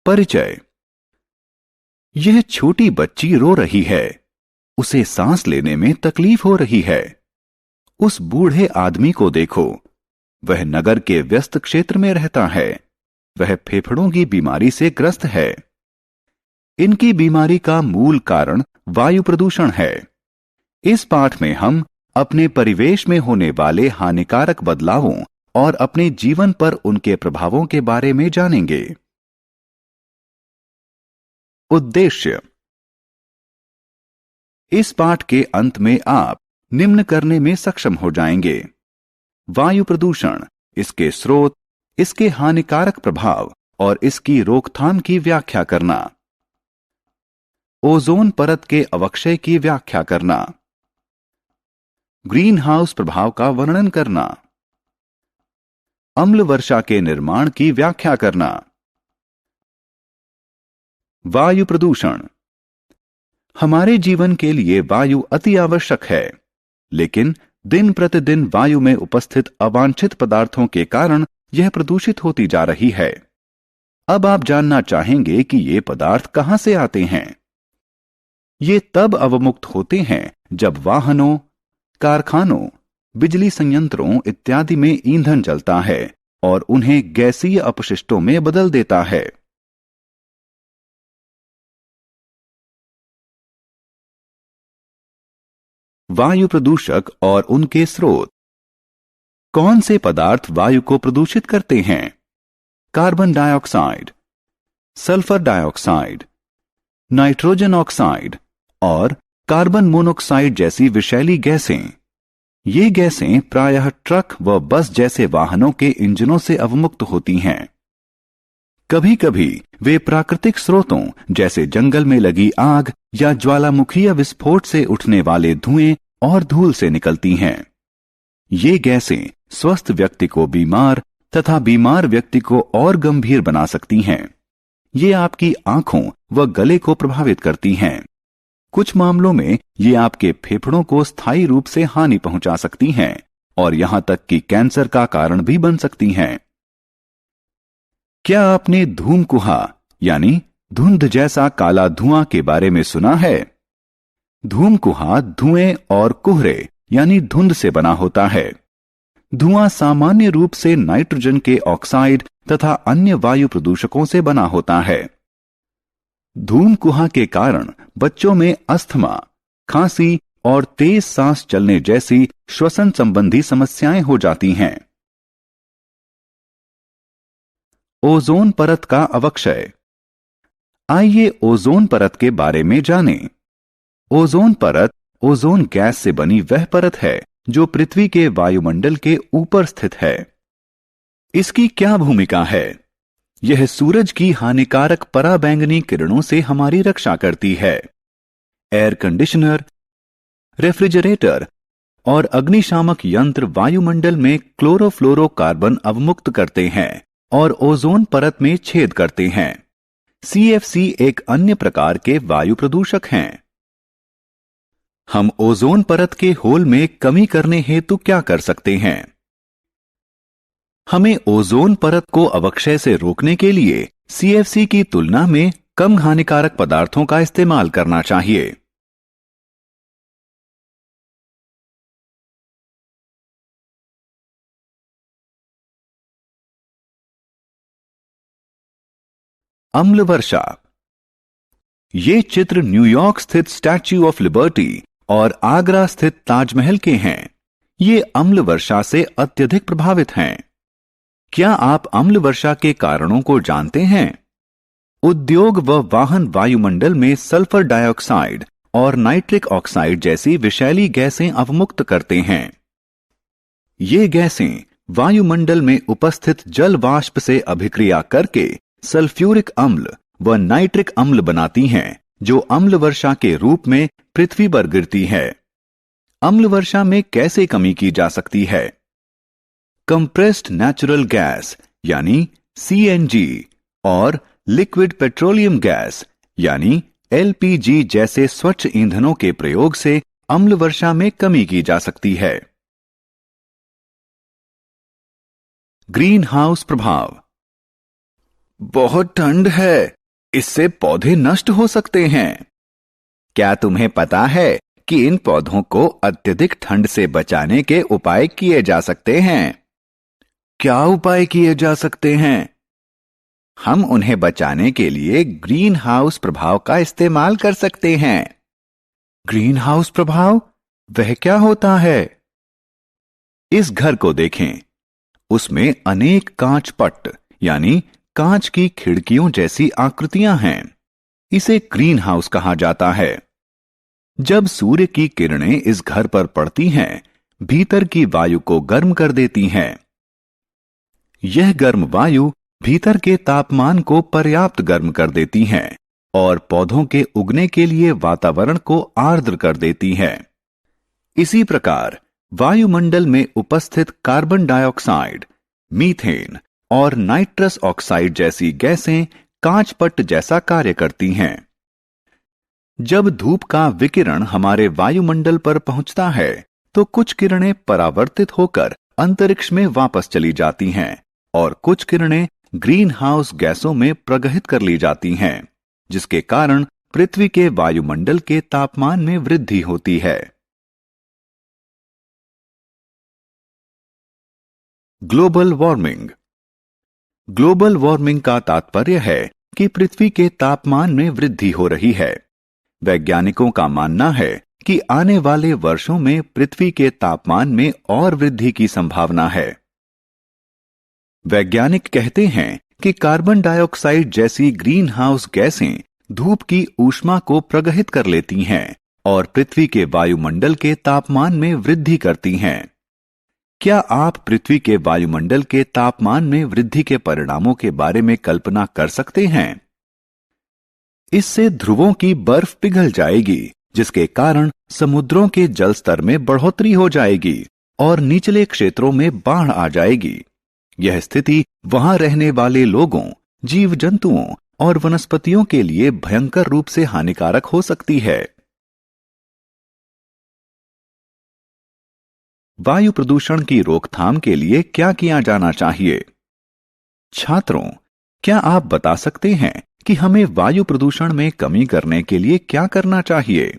परिचय। यह छोटी बच्ची रो रही है। उसे सांस लेने में तकलीफ हो रही है। उस बूढ़े आदमी को देखो। वह नगर के व्यस्त क्षेत्र में रहता है। वह फेफड़ों की बीमारी से ग्रस्त है। इनकी बीमारी का मूल कारण वायु प्रदूषण है। इस पाठ में हम अपने परिवेश में होने वाले हानिकारक बदलावों और अपने जीवन पर उनके प्रभावों के बारे में जानेंगे। उद्देश्य। इस पाठ के अंत में आप निम्न करने में सक्षम हो जाएंगे: वायु प्रदूषण, इसके स्रोत, इसके हानिकारक प्रभाव और इसकी रोकथाम की व्याख्या करना। ओजोन परत के अवक्षय की व्याख्या करना। ग्रीन हाउस प्रभाव का वर्णन करना। अम्ल वर्षा के निर्माण की व्याख्या करना। वायु प्रदूषण। हमारे जीवन के लिए वायु अति आवश्यक है, लेकिन दिन प्रतिदिन वायु में उपस्थित अवांछित पदार्थों के कारण यह प्रदूषित होती जा रही है। अब आप जानना चाहेंगे कि ये पदार्थ कहां से आते हैं। ये तब अवमुक्त होते हैं जब वाहनों, कारखानों, बिजली संयंत्रों इत्यादि में ईंधन जलता है और उन्हें गैसीय अपशिष्टों में बदल देता है। वायु प्रदूषक और उनके स्रोत। कौन से पदार्थ वायु को प्रदूषित करते हैं? Carbon dioxide, sulphur dioxide, nitrogen oxide और कार्बन मोनोऑक्साइड जैसी विषैली गैसें। ये गैसें प्रायः ट्रक व बस जैसे वाहनों के इंजनों से अवमुक्त होती हैं। कभी कभी वे प्राकृतिक स्रोतों जैसे जंगल में लगी आग या ज्वालामुखीय विस्फोट से उठने वाले धुएं और धूल से निकलती हैं। ये गैसें स्वस्थ व्यक्ति को बीमार तथा बीमार व्यक्ति को और गंभीर बना सकती हैं। ये आपकी आंखों व गले को प्रभावित करती हैं। कुछ मामलों में ये आपके फेफड़ों को स्थायी रूप से हानि पहुंचा सकती हैं और यहां तक कि कैंसर का कारण भी बन सकती हैं। क्या आपने धूमकुहा यानी धुंध जैसा काला धुआं के बारे में सुना है? धूमकुहा धुएं और कोहरे यानी धुंध से बना होता है। धुआं सामान्य रूप से नाइट्रोजन के ऑक्साइड तथा अन्य वायु प्रदूषकों से बना होता है। धूमकुहा के कारण बच्चों में अस्थमा, खांसी और तेज सांस चलने जैसी श्वसन संबंधी समस्याएं हो जाती हैं। ओजोन परत का अवक्षय। आइए ओजोन परत के बारे में जानें। ओजोन परत ओजोन गैस से बनी वह परत है जो पृथ्वी के वायुमंडल के ऊपर स्थित है। इसकी क्या भूमिका है? यह सूरज की हानिकारक पराबैंगनी किरणों से हमारी रक्षा करती है। एयर कंडीशनर, रेफ्रिजरेटर और अग्निशामक यंत्र वायुमंडल में क्लोरोफ्लोरोकार्बन अवमुक्त करते हैं और ओजोन परत में छेद करते हैं। CFC एक अन्य प्रकार के वायु प्रदूषक हैं। हम ओजोन परत के होल में कमी करने हेतु क्या कर सकते हैं? हमें ओजोन परत को अवक्षय से रोकने के लिए CFC की तुलना में कम हानिकारक पदार्थों का इस्तेमाल करना चाहिए। अम्ल वर्षा। ये चित्र न्यूयॉर्क स्थित स्टैच्यू ऑफ लिबर्टी और आगरा स्थित ताजमहल के हैं। ये अम्ल वर्षा से अत्यधिक प्रभावित हैं। क्या आप अम्ल वर्षा के कारणों को जानते हैं? उद्योग व वाहन वायुमंडल में सल्फर डाइऑक्साइड और नाइट्रिक ऑक्साइड जैसी विषैली गैसें अवमुक्त करते हैं। ये गैसें वायुमंडल में उपस्थित जल वाष्प से अभिक्रिया करके सल्फ्यूरिक अम्ल व नाइट्रिक अम्ल बनाती हैं, जो अम्ल वर्षा के रूप में पृथ्वी पर गिरती है। अम्ल वर्षा में कैसे कमी की जा सकती है? कंप्रेस्ड नेचुरल गैस यानी CNG और लिक्विड पेट्रोलियम गैस यानी LPG जैसे स्वच्छ ईंधनों के प्रयोग से अम्ल वर्षा में कमी की जा सकती है। ग्रीन हाउस प्रभाव। बहुत ठंड है, इससे पौधे नष्ट हो सकते हैं। क्या तुम्हें पता है कि इन पौधों को अत्यधिक ठंड से बचाने के उपाय किए जा सकते हैं? क्या उपाय किए जा सकते हैं? हम उन्हें बचाने के लिए ग्रीन हाउस प्रभाव का इस्तेमाल कर सकते हैं। ग्रीन हाउस प्रभाव, वह क्या होता है? इस घर को देखें। उसमें अनेक कांच पट्ट यानी कांच की खिड़कियों जैसी आकृतियां हैं। इसे ग्रीन हाउस कहा जाता है। जब सूर्य की किरणें इस घर पर पड़ती हैं, भीतर की वायु को गर्म कर देती हैं। यह गर्म वायु भीतर के तापमान को पर्याप्त गर्म कर देती हैं और पौधों के उगने के लिए वातावरण को आर्द्र कर देती हैं। इसी प्रकार वायुमंडल में उपस्थित कार्बन डाइऑक्साइड, मीथेन और नाइट्रस ऑक्साइड जैसी गैसें कांचपट्ट जैसा कार्य करती हैं। जब धूप का विकिरण हमारे वायुमंडल पर पहुंचता है तो कुछ किरणें परावर्तित होकर अंतरिक्ष में वापस चली जाती हैं और कुछ किरणें ग्रीन हाउस गैसों में प्रगहित कर ली जाती हैं, जिसके कारण पृथ्वी के वायुमंडल के तापमान में वृद्धि होती है। Global warming. ग्लोबल वार्मिंग का तात्पर्य है कि पृथ्वी के तापमान में वृद्धि हो रही है। वैज्ञानिकों का मानना है कि आने वाले वर्षों में पृथ्वी के तापमान में और वृद्धि की संभावना है। वैज्ञानिक कहते हैं कि कार्बन डाइऑक्साइड जैसी ग्रीन हाउस गैसें धूप की ऊष्मा को प्रगहित कर लेती हैं और पृथ्वी के वायुमंडल के तापमान में वृद्धि करती हैं। क्या आप पृथ्वी के वायुमंडल के तापमान में वृद्धि के परिणामों के बारे में कल्पना कर सकते हैं? इससे ध्रुवों की बर्फ पिघल जाएगी, जिसके कारण समुद्रों के जल स्तर में बढ़ोतरी हो जाएगी और निचले क्षेत्रों में बाढ़ आ जाएगी। यह स्थिति वहां रहने वाले लोगों, जीव जंतुओं और वनस्पतियों के लिए भयंकर रूप से हानिकारक हो सकती है। वायु प्रदूषण की रोकथाम के लिए क्या किया जाना चाहिए? छात्रों, क्या आप बता सकते हैं कि हमें वायु प्रदूषण में कमी करने के लिए क्या करना चाहिए?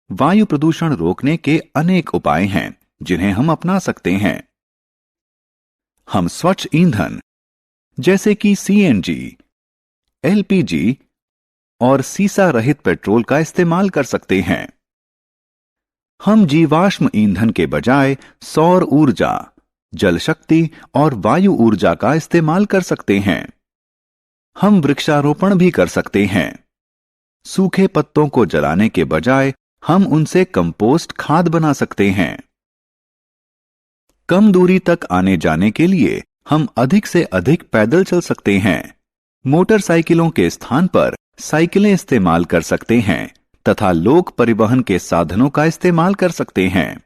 वायु प्रदूषण रोकने के अनेक उपाय हैं जिन्हें हम अपना सकते हैं। हम स्वच्छ ईंधन जैसे कि सीएनजी, एलपीजी और सीसा रहित पेट्रोल का इस्तेमाल कर सकते हैं। हम जीवाश्म ईंधन के बजाय सौर ऊर्जा, जल शक्ति और वायु ऊर्जा का इस्तेमाल कर सकते हैं। हम वृक्षारोपण भी कर सकते हैं। सूखे पत्तों को जलाने के बजाय हम उनसे कंपोस्ट खाद बना सकते हैं। कम दूरी तक आने जाने के लिए हम अधिक से अधिक पैदल चल सकते हैं। मोटरसाइकिलों के स्थान पर साइकिलें इस्तेमाल कर सकते हैं तथा लोक परिवहन के साधनों का इस्तेमाल कर सकते हैं।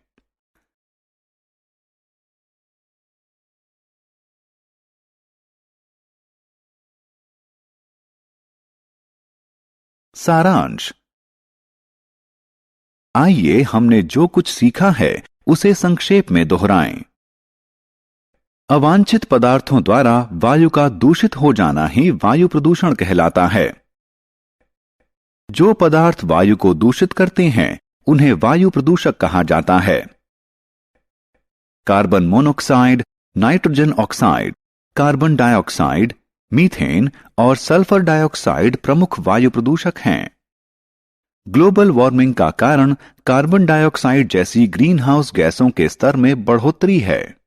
सारांश। आइए हमने जो कुछ सीखा है उसे संक्षेप में दोहराएं। अवांछित पदार्थों द्वारा वायु का दूषित हो जाना ही वायु प्रदूषण कहलाता है। जो पदार्थ वायु को दूषित करते हैं उन्हें वायु प्रदूषक कहा जाता है। Carbon monoxide, nitrogen oxide, carbon dioxide, methane और सल्फर डाइऑक्साइड प्रमुख वायु प्रदूषक हैं। ग्लोबल वार्मिंग का कारण कार्बन डाइऑक्साइड जैसी ग्रीन हाउस गैसों के स्तर में बढ़ोतरी है।